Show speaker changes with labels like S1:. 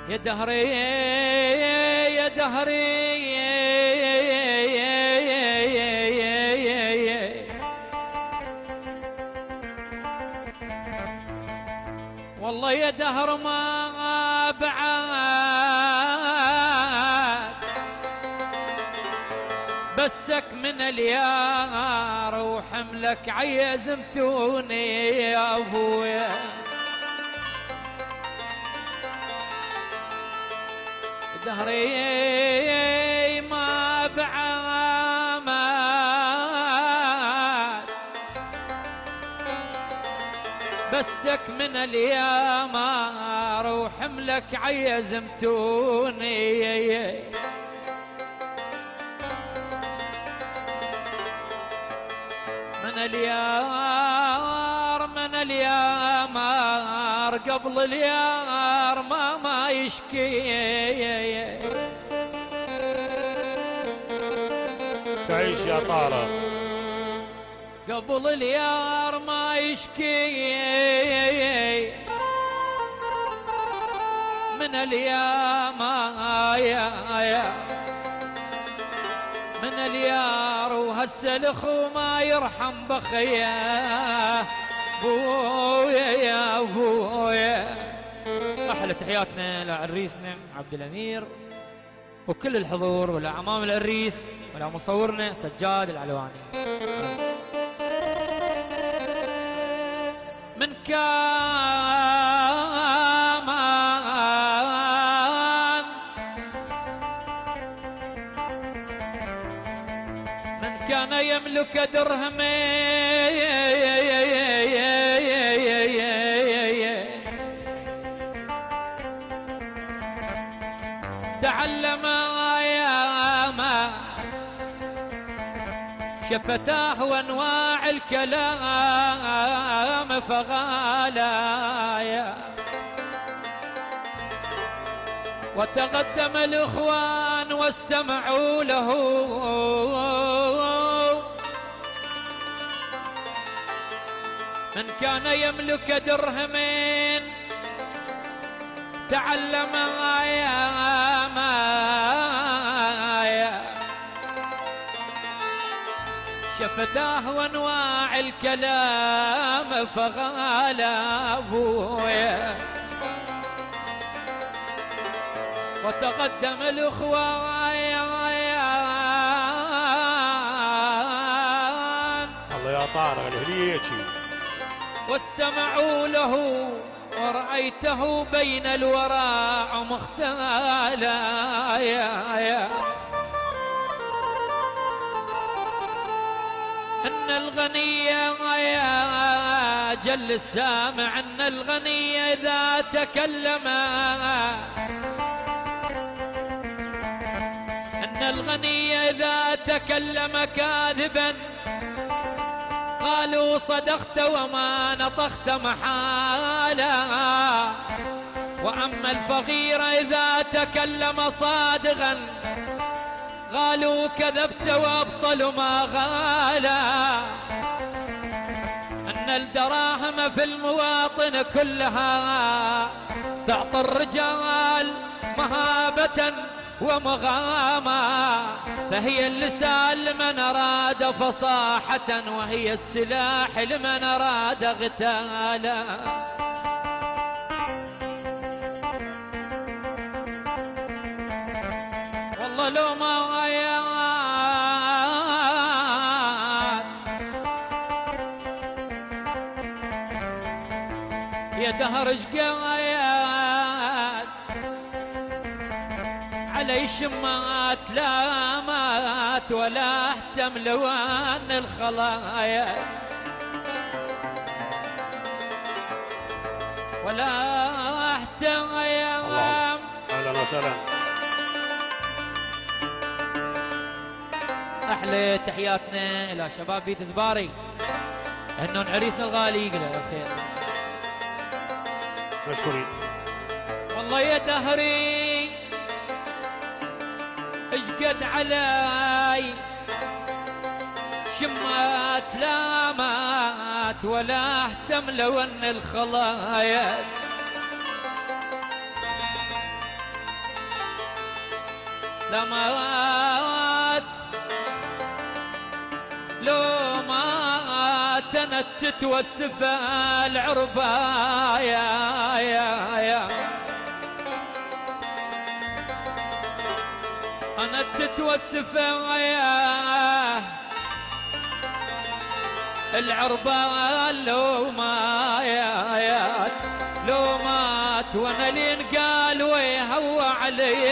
S1: يا دهري يا دهري والله يا دهر ما بعد بسك من اليار وحملك عيزمتوني يا ابويا. دهري ما بعد بسك من اليامار وحملك عيزمتوني من اليار من اليامار قبل اليار ما يشكي.
S2: تعيش يا طارق.
S1: قبل اليار ما يشكي من اليار من اليار وهسه الاخو ما يرحم بخيه بويا يا بويا. احلى تحياتنا لعريسنا عبد الامير وكل الحضور ولعمام العريس ولمصورنا سجاد العلواني. من كان يملك درهمين تعلم اياما شفتاه وانواع الكلام فغالايا وتقدم الاخوان واستمعوا له من كان يملك درهمين تعلم اياما شفتاه وانواع الكلام فغالا ابويا وتقدم الاخوان
S2: الله يا طارق الهليجي
S1: واستمعوا له ورأيته بين الوراء مختالا ان الغني يا جل السامع ان الغني اذا تكلم ان الغني اذا تكلم كاذبا قالوا صدقت وما نطقت محالا واما الفقير اذا تكلم صادقا قالوا كذبت وابطل ما غالا ان الدراهم في المواطن كلها تعطي الرجال مهابة ومغاما فهي اللسان لمن أراد فصاحة وهي السلاح لمن أراد اغتالا والله لو ما يا دهر شقايات علي شمات لا مات ولا اهتم لوان الخلايا ولا اهتم يا
S2: اهلا وسهلا.
S1: احلى تحياتنا الى شباب بيت زباري هنون عريسنا الغالي يقول الخير
S2: مشكورين.
S1: والله يا دهري اشقد علي شمات لا مات ولا اهتم لو ان الخلايا لو ما تنت توسف العربة يا أنا تتوسف يا العربة لو مات وانا لين قال ويهوى علي